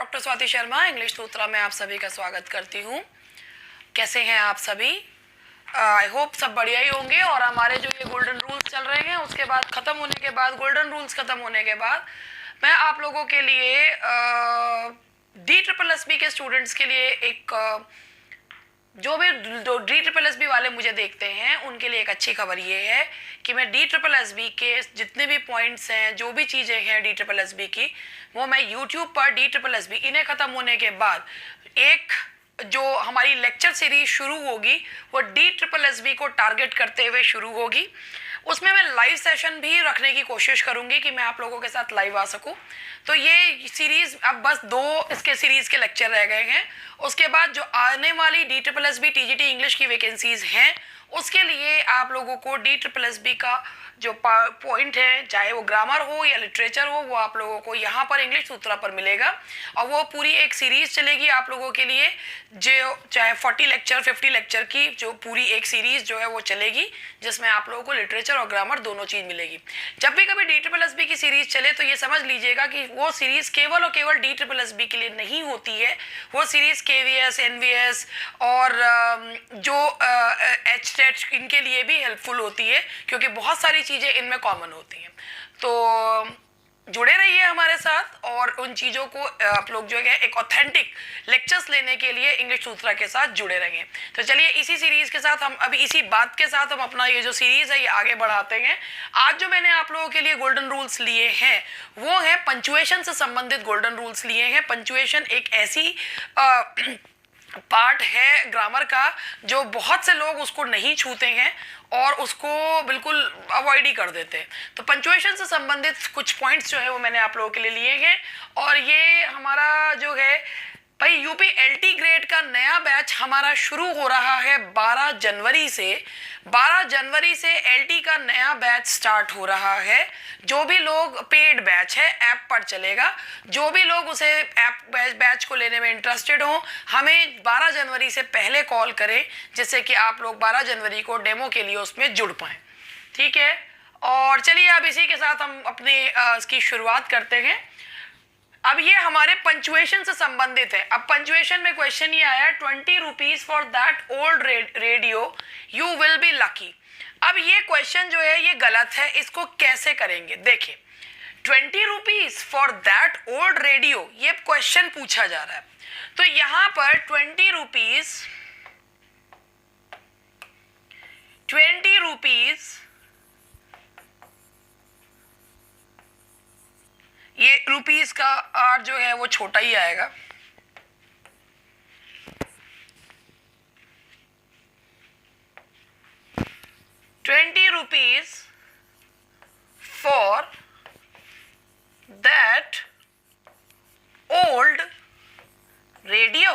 Doctor Swati Sharma English सूत्रा में आप सभी का स्वागत करती हूँ। कैसे हैं आप सभी? आई होप सब बढ़िया ही होंगे। और हमारे जो ये गोल्डन रूल्स चल रहे हैं उसके बाद ख़त्म होने के बाद, गोल्डन रूल्स ख़त्म होने के बाद मैं आप लोगों के लिए DSSB के स्टूडेंट्स के लिए एक जो DSSB वाले मुझे देखते हैं उनके लिए एक अच्छी खबर ये है कि मैं DSSB के जितने भी पॉइंट्स हैं, जो भी चीज़ें हैं DSSB की, वो मैं YouTube पर DSSB इन्हें ख़त्म होने के बाद एक जो हमारी लेक्चर सीरीज शुरू होगी वो DSSB को टारगेट करते हुए शुरू होगी। उसमें मैं लाइव सेशन भी रखने की कोशिश करूंगी कि मैं आप लोगों के साथ लाइव आ सकूं। तो ये सीरीज अब बस 2 इसके सीरीज के लेक्चर रह गए हैं। उसके बाद जो आने वाली DSSB TGT इंग्लिश की वैकेंसीज हैं उसके लिए आप लोगों को DSSB का जो पॉइंट है, चाहे वो ग्रामर हो या लिटरेचर हो, वो आप लोगों को यहाँ पर इंग्लिश सूत्रा पर मिलेगा। और वो पूरी एक सीरीज चलेगी आप लोगों के लिए, जो चाहे 40 लेक्चर 50 लेक्चर की जो पूरी एक सीरीज जो है वो चलेगी, जिसमें आप लोगों को लिटरेचर और ग्रामर दोनों चीज़ मिलेगी। जब भी कभी DSSB की सीरीज चले तो ये समझ लीजिएगा कि वो सीरीज केवल और केवल DSSB के लिए नहीं होती है। वो सीरीज KVS, NVS और जो HTET इनके लिए भी हेल्पफुल होती है, क्योंकि बहुत सारी चीज़ें इनमें कॉमन होती हैं। तो जुड़े रहिए हमारे साथ और उन चीज़ों को आप लोग जो है एक ऑथेंटिक लेक्चर्स लेने के लिए इंग्लिश सूत्रा के साथ जुड़े रहेंगे। तो चलिए इसी सीरीज़ के साथ हम अभी इसी बात के साथ हम अपना ये जो सीरीज़ है ये आगे बढ़ाते हैं। आज जो मैंने आप लोगों के लिए गोल्डन रूल्स लिए हैं वो है पंचुएशन से संबंधित गोल्डन रूल्स लिए हैं। पंचुएशन एक ऐसी पार्ट है ग्रामर का जो बहुत से लोग उसको नहीं छूते हैं और उसको बिल्कुल अवॉइड ही कर देते हैं। तो पंचुएशन से संबंधित कुछ पॉइंट्स जो है वो मैंने आप लोगों के लिए लिए हैं। और ये हमारा जो है भाई यूपी LT ग्रेड का नया बैच हमारा शुरू हो रहा है 12 जनवरी से। 12 जनवरी से LT का नया बैच स्टार्ट हो रहा है। जो भी लोग, पेड बैच है, ऐप पर चलेगा, जो भी लोग उसे ऐप बैच को लेने में इंटरेस्टेड हो, हमें 12 जनवरी से पहले कॉल करें, जिससे कि आप लोग 12 जनवरी को डेमो के लिए उसमें जुड़ पाएँ। ठीक है। और चलिए अब इसी के साथ हम अपने इसकी शुरुआत करते हैं। अब ये हमारे पंचुएशन से संबंधित है। अब पंचुएशन में क्वेश्चन ये आया 20 rupees for that old radio you will be lucky. अब ये क्वेश्चन जो है ये गलत है, इसको कैसे करेंगे देखिए। 20 rupees for that old radio ये क्वेश्चन पूछा जा रहा है। तो यहां पर 20 रुपीज ये रुपीस का आर जो है वो छोटा ही आएगा। ₹20 फॉर दैट ओल्ड रेडियो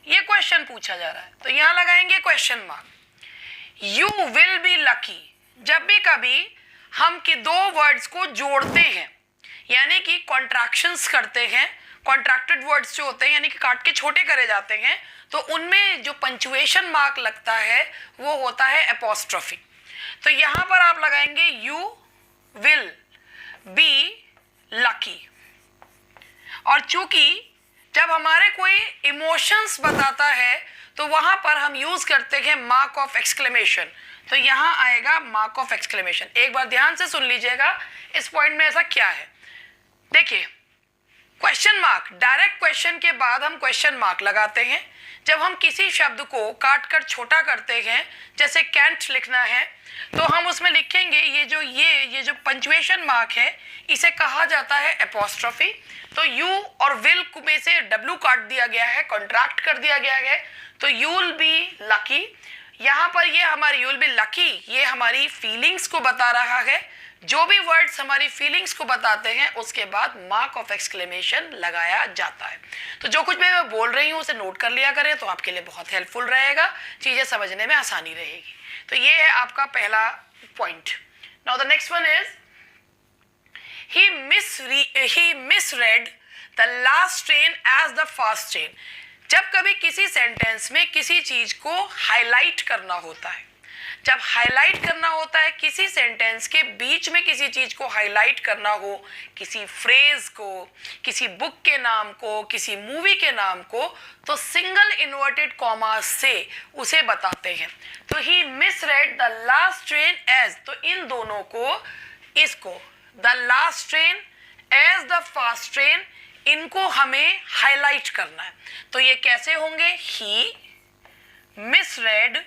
ये क्वेश्चन पूछा जा रहा है। तो यहां लगाएंगे question mark. You will be lucky, जब भी कभी हम के 2 वर्ड्स को जोड़ते हैं यानी कि कॉन्ट्रैक्शंस करते हैं, कॉन्ट्रैक्टेड वर्ड्स जो होते हैं यानी कि काट के छोटे करे जाते हैं, तो उनमें जो पंचुएशन मार्क लगता है वो होता है एपोस्ट्रोफी। तो यहां पर आप लगाएंगे यू विल बी लकी। और चूंकि जब हमारे कोई इमोशंस बताता है तो वहां पर हम यूज करते हैं मार्क ऑफ एक्सक्लेमेशन। तो यहां आएगा मार्क ऑफ एक्सक्लेमेशन। एक बार ध्यान से सुन लीजिएगा इस पॉइंट में ऐसा क्या है। देखिए, क्वेश्चन मार्क, डायरेक्ट क्वेश्चन के बाद हम क्वेश्चन मार्क लगाते हैं। जब हम किसी शब्द को काट कर छोटा करते हैं, जैसे कैंट लिखना है, तो हम उसमें लिखेंगे ये जो पंचुएशन मार्क है इसे कहा जाता है एपोस्ट्रोफी। तो यू और विल में से W काट दिया गया है, कॉन्ट्रैक्ट कर दिया गया है, तो यू विल बी लकी। यहाँ पर ये हमारी यू विल बी लकी ये हमारी फीलिंग्स को बता रहा है। जो भी वर्ड्स हमारी फीलिंग्स को बताते हैं उसके बाद मार्क ऑफ एक्सक्लेमेशन लगाया जाता है। तो जो कुछ भी मैं बोल रही हूँ उसे नोट कर लिया करें तो आपके लिए बहुत हेल्पफुल रहेगा, चीजें समझने में आसानी रहेगी। तो ये है आपका पहला point. Now the next one is he misread the last train as the first train। जब कभी किसी सेंटेंस में किसी चीज को हाईलाइट करना होता है, जब हाईलाइट करना होता है किसी सेंटेंस के बीच में किसी चीज को हाईलाइट करना हो, किसी फ्रेज को, किसी बुक के नाम को, किसी मूवी के नाम को, तो सिंगल इन्वर्टेड कॉमा से उसे बताते हैं। तो he misread the last train as, तो इन दोनों को, इसको the last train as the fast train, इनको हमें हाईलाइट करना है। तो ये कैसे होंगे? He misread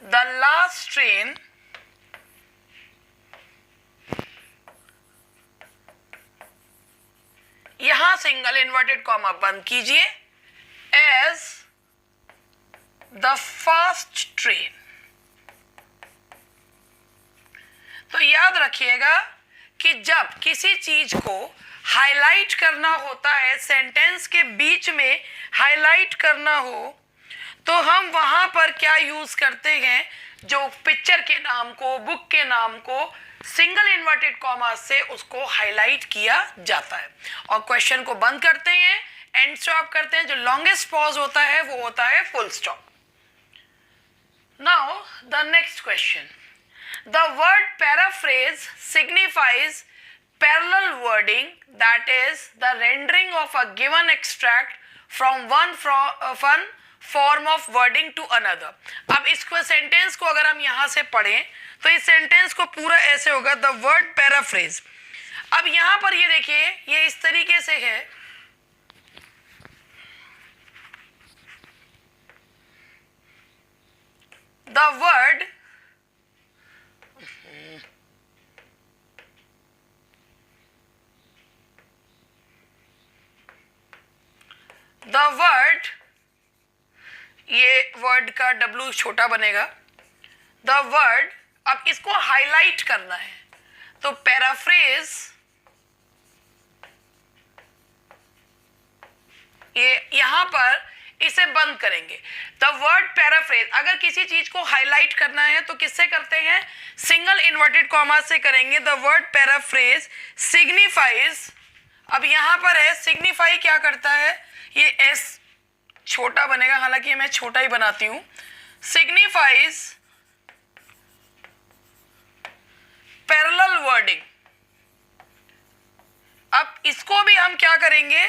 the last train यहां सिंगल इन्वर्टेड कॉमा बंद कीजिए, एज द फास्ट ट्रेन। तो याद रखिएगा कि जब किसी चीज को हाईलाइट करना होता है, सेंटेंस के बीच में हाईलाइट करना हो, तो हम वहां पर क्या यूज करते हैं? जो पिक्चर के नाम को, बुक के नाम को सिंगल इन्वर्टेड कॉमा से उसको हाईलाइट किया जाता है। और क्वेश्चन को बंद करते हैं, एंड स्टॉप करते हैं। जो लॉन्गेस्ट पॉज होता है वो होता है full stop. Now the next question, the word paraphrase signifies parallel wording, that is the rendering of a given extract from one form of wording to another। अब इसको सेंटेंस को अगर हम यहां से पढ़ें तो इस सेंटेंस को पूरा ऐसे होगा, the word paraphrase। अब यहां पर ये देखिए, ये इस तरीके से है, the word ये वर्ड का W छोटा बनेगा, द वर्ड। अब इसको हाईलाइट करना है, तो पैराफ्रेज, ये यहां पर इसे बंद करेंगे। द वर्ड पैराफ्रेज, अगर किसी चीज को हाईलाइट करना है तो किससे करते हैं? सिंगल इन्वर्टेड कॉमा से करेंगे। द वर्ड पैराफ्रेज सिग्निफाइज, अब यहां पर है सिग्निफाई क्या करता है? ये एस छोटा बनेगा, हालांकि मैं छोटा ही बनाती हूं। Signifies parallel wording. अब इसको भी हम क्या करेंगे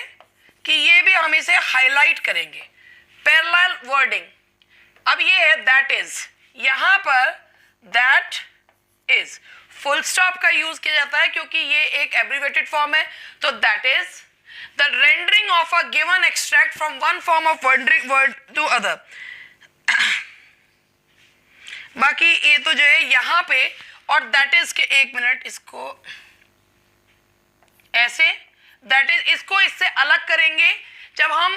कि ये भी हम इसे हाईलाइट करेंगे, पैरेलल वर्डिंग। अब ये है दैट इज, यहां पर दैट इज फुल स्टॉप का यूज किया जाता है क्योंकि ये एक एब्रिवेटेड फॉर्म है। तो that is the rendering of a given extract from one form of word to other। बाकी ये तो जो है यहां पे, और दैट इज के, एक मिनट, इसको ऐसे, दैट इज, इसको इससे अलग करेंगे। जब हम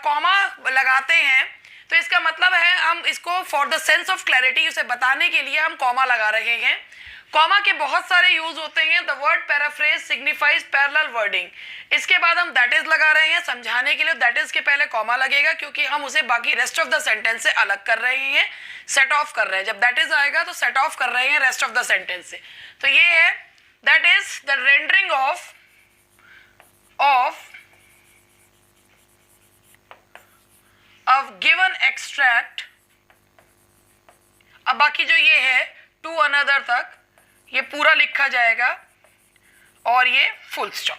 कॉमा लगाते हैं तो इसका मतलब है हम इसको for the sense of clarity, उसे बताने के लिए हम कॉमा लगा रहे हैं। कॉमा के बहुत सारे यूज होते हैं। The word paraphrase signifies parallel wording, इसके बाद हम दैट इज लगा रहे हैं समझाने के लिए। दैट इज के पहले कॉमा लगेगा क्योंकि हम उसे बाकी रेस्ट ऑफ द सेंटेंस से अलग कर रहे हैं, सेट ऑफ कर रहे हैं। जब दैट इज आएगा तो सेट ऑफ कर रहे हैं रेस्ट ऑफ द सेंटेंस से। तो ये है that is the rendering of a given extract. अब बाकी जो ये है टू अनदर तक ये पूरा लिखा जाएगा और ये फुल स्टॉप।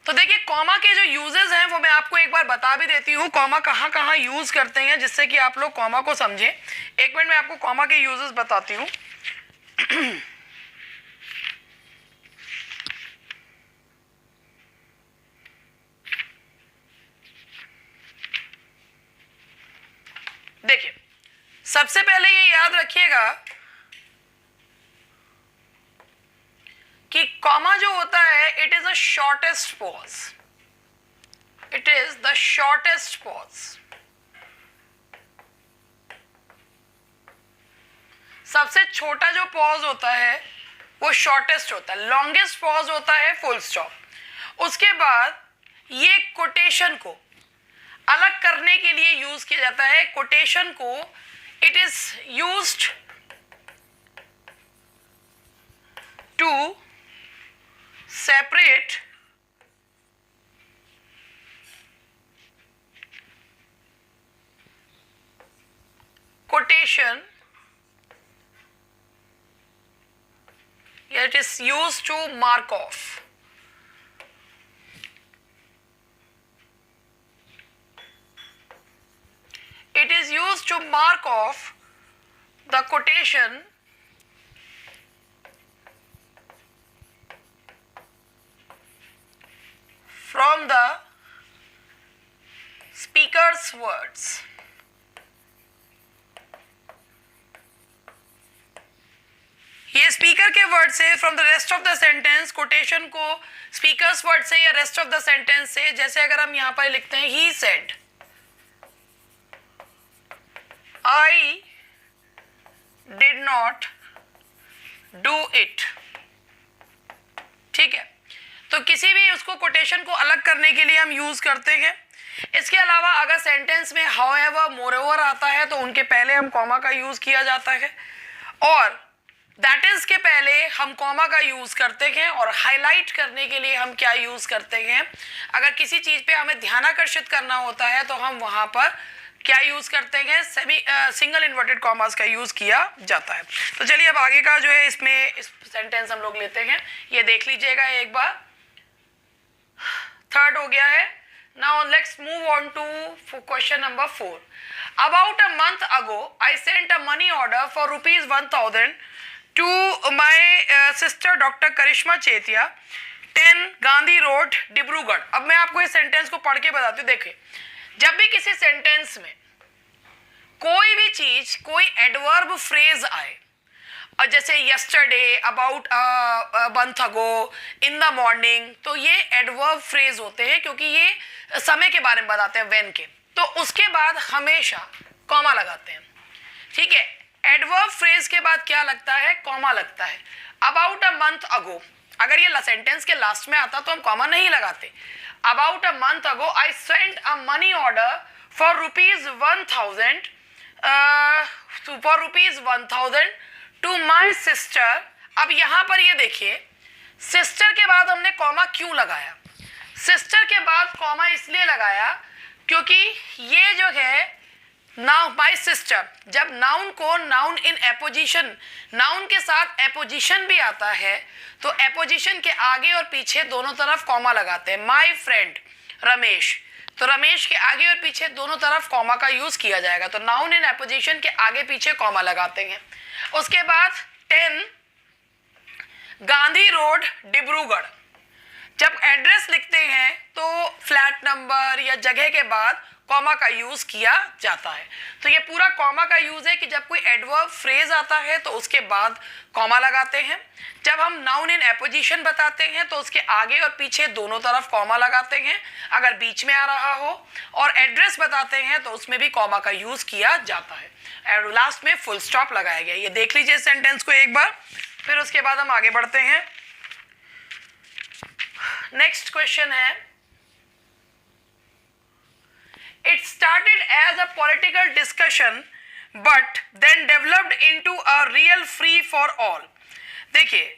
तो देखिए कॉमा के जो यूजेस हैं वो मैं आपको एक बार बता भी देती हूँ, कॉमा कहाँ कहाँ यूज करते हैं, जिससे कि आप लोग कॉमा को समझें। एक मिनट में आपको कॉमा के यूजेस बताती हूँ। देखिए सबसे पहले ये याद रखिएगा कि कॉमा जो होता है it is a shortest pause, it is the shortest pause. सबसे छोटा जो पॉज होता है वो शॉर्टेस्ट होता है, लॉन्गेस्ट पॉज होता है फुल स्टॉप। उसके बाद ये कोटेशन को अलग करने के लिए यूज किया जाता है। कोटेशन को it is used to separate quotation, it is used to mark off. It is used to mark off the quotation from the speaker's words. ये स्पीकर के वर्ड से from the rest of the sentence quotation को speakers word से या rest of the sentence से, जैसे अगर हम यहां पर लिखते हैं he said, I did not do it, ठीक है, तो किसी भी उसको कोटेशन को अलग करने के लिए हम यूज करते हैं। इसके अलावा अगर सेंटेंस में हाउएवर, मोरओवर आता है तो उनके पहले हम कॉमा का यूज किया जाता है, और दैट इज के पहले हम कॉमा का यूज करते हैं, और हाईलाइट करने के लिए हम क्या यूज करते हैं, अगर किसी चीज पे हमें ध्यान आकर्षित करना होता है तो हम वहां पर क्या यूज करते हैं, सिंगल इन्वर्टेड कॉमास का यूज किया जाता है। तो चलिए अब आगे का जो है इसमें इस सेंटेंस हम लोग लेते हैं, ये देख लीजिएगा एक बार। थर्ड हो गया है। Now let's move on to question number 4। About a month ago I sent a money order for ₹1000 to my sister doctor Karishma Chetia, 10 Gandhi road, Dibrugarh. अब मैं आपको इस सेंटेंस को पढ़ के बताती हूँ। देखिए, जब भी किसी सेंटेंस में कोई भी चीज, कोई एडवर्ब फ्रेज आए, और जैसे yesterday, about month ago, in the morning, तो ये एडवर्ब फ्रेज होते हैं क्योंकि ये समय के बारे में बताते हैं, व्हेन के, तो उसके बाद हमेशा कॉमा लगाते हैं, ठीक है। एडवर्ब फ्रेज के बाद क्या लगता है, कॉमा लगता है। अबाउट अ मंथ अगो, अगर ये सेंटेंस के लास्ट में आता तो हम कॉमा नहीं लगाते। About a month ago I sent a money order for ₹1000 to my sister. अब यहां पर ये देखिए, सिस्टर के बाद हमने कॉमा क्यों लगाया? सिस्टर के बाद कॉमा इसलिए लगाया क्योंकि ये जो है नाउन, माई सिस्टर, जब नाउन को नाउन इन एपोजिशन, नाउन के साथ एपोजिशन भी आता है तो एपोजिशन के आगे और पीछे दोनों तरफ कॉमा लगाते हैं। माई फ्रेंड रमेश, तो रमेश के आगे और पीछे दोनों तरफ कॉमा का यूज किया जाएगा, तो नाउन इन एपोजिशन के आगे पीछे कॉमा लगाते हैं। उसके बाद 10 गांधी रोड, डिब्रूगढ़, जब एड्रेस लिखते हैं तो फ्लैट नंबर या जगह के बाद कॉमा का यूज किया जाता है। तो ये पूरा कॉमा का यूज है कि जब कोई एडवर्ब फ्रेज आता है तो उसके बाद कॉमा लगाते हैं। जब हम नाउन इन एपोजिशन बताते हैं तो उसके आगे और पीछे दोनों तरफ कॉमा लगाते हैं अगर बीच में आ रहा हो, और एड्रेस बताते हैं तो उसमें भी कॉमा का यूज किया जाता है, और लास्ट में फुल स्टॉप लगाया गया। ये देख लीजिए सेंटेंस को एक बार, फिर उसके बाद हम आगे बढ़ते हैं। नेक्स्ट क्वेश्चन है, it started as a political discussion but then developed into a real free for all। देखिए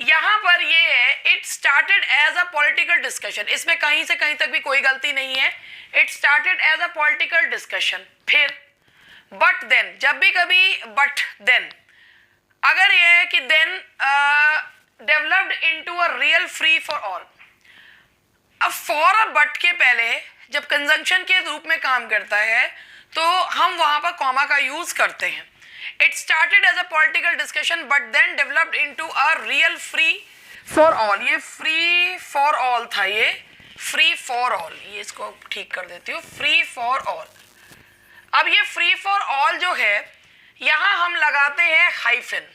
यहां पर ये है, it started as a political discussion, इसमें कहीं से कहीं तक भी कोई गलती नहीं है। it started as a political discussion, फिर but then, जब भी कभी but then, अगर ये है कि then developed into a real free for all। अब for और but के पहले जब कंजंक्शन के रूप में काम करता है तो हम वहां पर कॉमा का यूज करते हैं। It started as a political discussion but then developed into a real free for all. ये फ्री फॉर ऑल था, ये फ्री फॉर ऑल, ये इसको ठीक कर देती हूँ, फ्री फॉर ऑल। अब ये फ्री फॉर ऑल जो है यहां हम लगाते हैं हाइफन।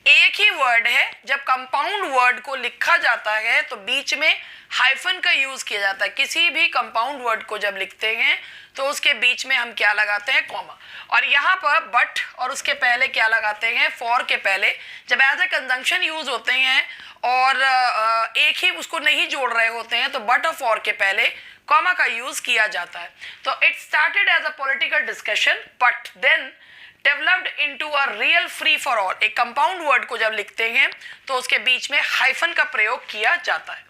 एक ही वर्ड है, जब कंपाउंड वर्ड को लिखा जाता है तो बीच में हाइफन का यूज किया जाता है। किसी भी कंपाउंड वर्ड को जब लिखते हैं तो उसके बीच में हम क्या लगाते हैं, कॉमा। और यहाँ पर बट और उसके पहले क्या लगाते हैं, फॉर के पहले, जब एज ए कंजंक्शन यूज होते हैं और एक ही उसको नहीं जोड़ रहे होते हैं तो बट और फॉर के पहले कॉमा का यूज किया जाता है। तो it started as a political discussion but then developed into a real free for all. एक कंपाउंड वर्ड को जब लिखते हैं तो उसके बीच में हाइफन का प्रयोग किया जाता है।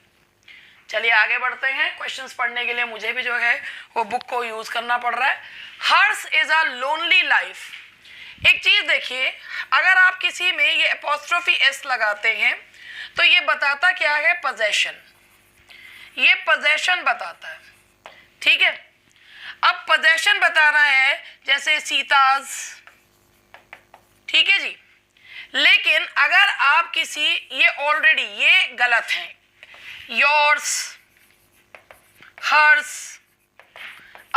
चलिए आगे बढ़ते हैं। क्वेश्चंस पढ़ने के लिए मुझे भी जो है वो बुक को यूज करना पड़ रहा है। Hers is a lonely life. एक चीज देखिए, अगर आप किसी में ये एपोस्ट्रोफी एस लगाते हैं तो ये बताता क्या है? पोजेशन। ये पोजेशन बताता है, ठीक है। अब पोजेशन बता रहा है जैसे सीताज, ठीक है जी। लेकिन अगर आप किसी, ये ऑलरेडी ये गलत है, योर्स, हर्स,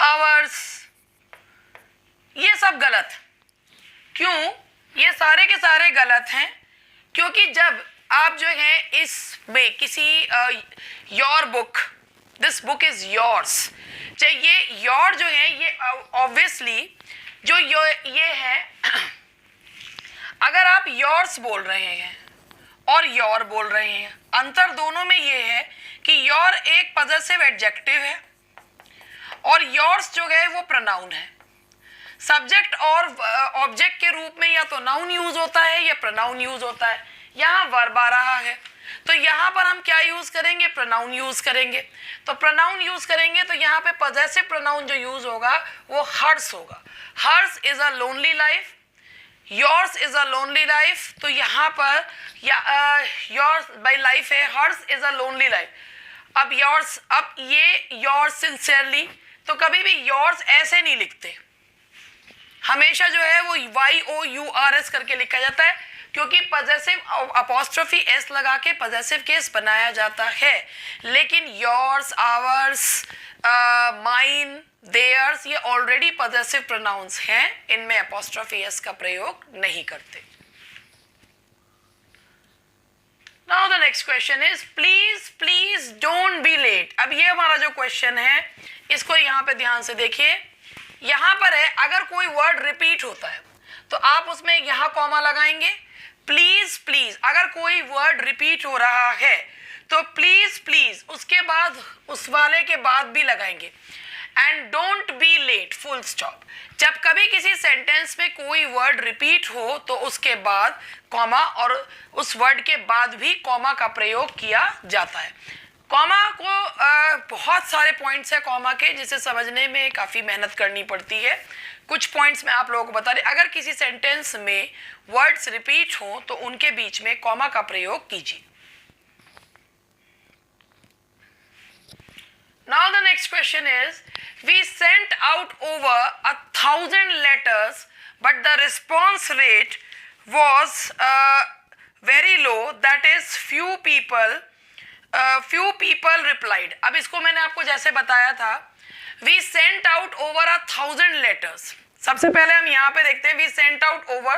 आवर्स, ये सब गलत। क्यों? ये सारे के सारे गलत हैं क्योंकि जब आप जो है इसमें किसी your book, this book is yours, ये योर जो है ये ऑब्वियसली जो ये है अगर आप योर्स बोल रहे हैं और योर बोल रहे हैं, अंतर दोनों में ये है कि योर एक पॉजेसिव एडजेक्टिव है और योर्स जो है वो प्रोनाउन है। सब्जेक्ट और ऑब्जेक्ट के रूप में या तो नाउन यूज होता है या प्रोनाउन यूज होता है। यहाँ वर्ब आ रहा है तो यहाँ पर हम क्या यूज करेंगे? प्रोनाउन यूज करेंगे। तो प्रोनाउन यूज करेंगे तो यहाँ पे पॉजेसिव प्रोनाउन जो यूज होगा वो हर्स होगा। Hers is a lonely life, yours is a lonely life. तो यहाँ पर योर्स बाय लाइफ है, hers is a lonely life. अब योर्स, अब ये योर्स सिंसियरली, तो कभी भी योर्स ऐसे नहीं लिखते, हमेशा जो है वो YOURS करके लिखा जाता है क्योंकि पॉजेसिव अपॉस्ट्रोफी एस लगा के पॉजेसिव केस बनाया जाता है। लेकिन योर्स, आवर्स, माइन, देयर्स ये ऑलरेडी पॉजेसिव प्रोनाउंस हैं, इनमें अपॉस्ट्रोफी एस का प्रयोग नहीं करते। Now the next question is please please don't be late. अब ये हमारा जो क्वेश्चन है इसको यहाँ पे ध्यान से देखिए। यहाँ पर है अगर कोई वर्ड रिपीट होता है तो आप उसमें यहाँ कॉमा लगाएंगे। प्लीज प्लीज, अगर कोई वर्ड रिपीट हो रहा है तो प्लीज प्लीज उसके बाद उस वाले के बाद भी लगाएंगे। And don't be late, full stop. जब कभी किसी सेंटेंस में कोई वर्ड रिपीट हो तो उसके बाद कॉमा और उस वर्ड के बाद भी कॉमा का प्रयोग किया जाता है। कॉमा को बहुत सारे पॉइंट्स है कॉमा के जिसे समझने में काफ़ी मेहनत करनी पड़ती है। कुछ पॉइंट्स मैं आप लोगों को बता रही, अगर किसी सेंटेंस में वर्ड्स रिपीट हो तो उनके बीच में कॉमा का प्रयोग कीजिए। Now the next question is, we sent out over 1,000 letters, but the response rate was very low. That is, few people replied. अब इसको मैंने आपको जैसे बताया था, we sent out over 1,000 letters. सबसे पहले हम यहाँ पे देखते हैं we sent out over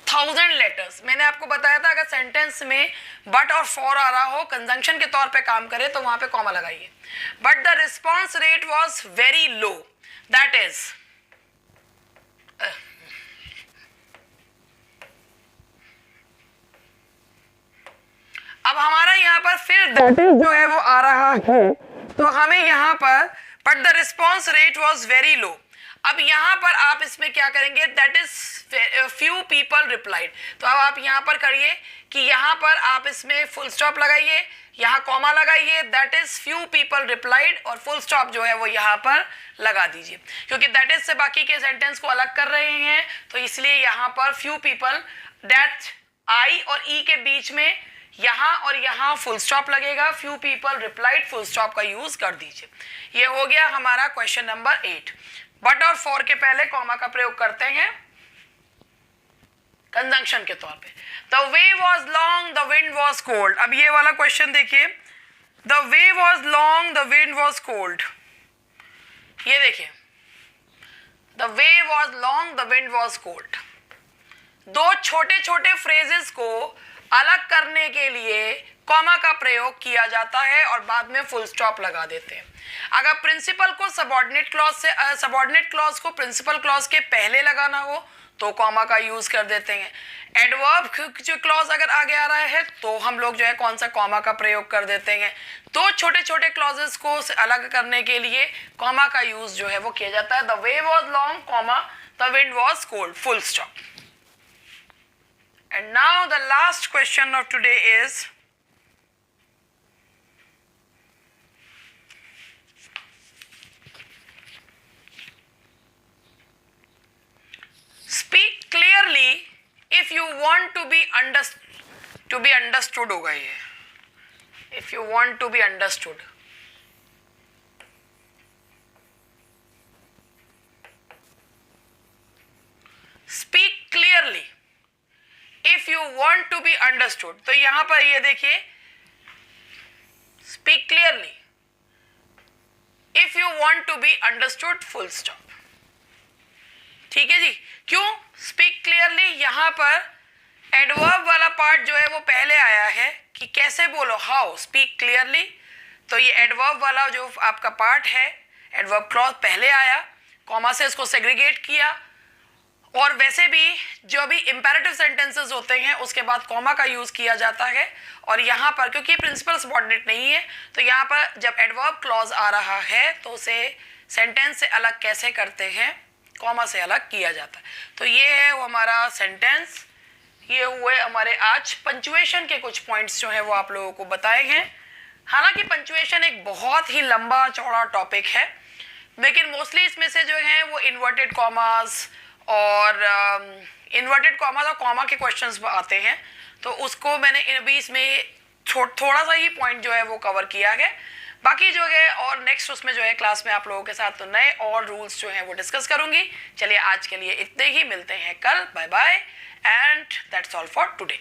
1,000 letters. मैंने आपको बताया था अगर सेंटेंस में but और for आ रहा हो, कंजंक्शन के तौर पे काम करे तो वहाँ पे कॉमा लगाइए। But the response rate was very low. That is, अब हमारा यहाँ पर फिर that is जो है वो आ रहा है तो हमें यहाँ पर but the response rate was very low. अब यहाँ पर आप इसमें क्या करेंगे? That is few people replied. तो अब आप यहाँ पर करिए कि यहाँ पर आप इसमें फुल स्टॉप लगाइए, यहाँ कॉमा लगाइए, that is few people replied और फुल स्टॉप जो है वो यहाँ पर लगा दीजिए क्योंकि that is से बाकी के सेंटेंस को अलग कर रहे हैं तो इसलिए यहाँ पर few people, that I और E के बीच में यहाँ और यहाँ फुल स्टॉप लगेगा। few people replied, full stop का यूज कर दीजिए। ये हो गया हमारा क्वेश्चन नंबर 8। बट और फॉर के पहले कॉमा का प्रयोग करते हैं कंजंक्शन के तौर पे। The way was long, the wind was cold. अब ये वाला क्वेश्चन देखिए, the way was long, the wind was cold. ये देखिए, the way was long, the wind was cold. दो छोटे छोटे फ्रेजेस को अलग करने के लिए कॉमा का प्रयोग किया जाता है और बाद में फुल स्टॉप लगा देते हैं। अगर प्रिंसिपल को सबऑर्डिनेट क्लॉज से सबऑर्डिनेट क्लॉज को प्रिंसिपल क्लॉज के पहले लगाना हो तो कॉमा का यूज कर देते हैं। एडवर्ब जो क्लॉज अगर आगे आ रहा है तो हम लोग जो है कौन सा कॉमा का प्रयोग कर देते हैं। दो छोटे छोटे क्लॉजेस को अलग करने के लिए कॉमा का यूज जो है वो किया जाता है। The way was long, comma, the wind was cold, full stop. And now the last question of today is, clearly if you want to be understood होगा ये, if you want to be understood. Speak clearly if you want to be understood, तो यहां पर ये देखिए, speak clearly if you want to be understood, full stop. ठीक है जी। क्यों स्पीक क्लियरली? यहां पर एडवर्ब वाला पार्ट जो है वो पहले आया है कि कैसे बोलो, हाउ स्पीक क्लियरली, तो ये एडवर्ब वाला जो आपका पार्ट है, एडवर्ब क्लॉज पहले आया, कॉमा से इसको सेग्रीगेट किया, और वैसे भी जो भी इंपेरेटिव सेंटेंसेस होते हैं उसके बाद कॉमा का यूज किया जाता है। और यहाँ पर क्योंकि प्रिंसिपल सबऑर्डिनेट नहीं है, तो यहाँ पर जब एडवर्ब क्लॉज आ रहा है तो उसे सेंटेंस से अलग कैसे करते हैं, कॉमा से अलग किया जाता है। तो ये है वो हमारा सेंटेंस। ये हुए हमारे आज पंचुएशन के कुछ पॉइंट्स जो है वो आप लोगों को बताए हैं। हालांकि पंचुएशन एक बहुत ही लंबा चौड़ा टॉपिक है, लेकिन मोस्टली इसमें से जो है वो इन्वर्टेड कॉमास और इन्वर्टेड कॉमा और कॉमा के क्वेश्चंस आते हैं, तो उसको मैंने अभी इसमें थोड़ा सा ही पॉइंट जो है वो कवर किया है। बाकी जो है और नेक्स्ट उसमें जो है क्लास में आप लोगों के साथ तो नए और रूल्स जो हैं वो डिस्कस करूंगी। चलिए आज के लिए इतने ही, मिलते हैं कल, bye bye and that's all for today.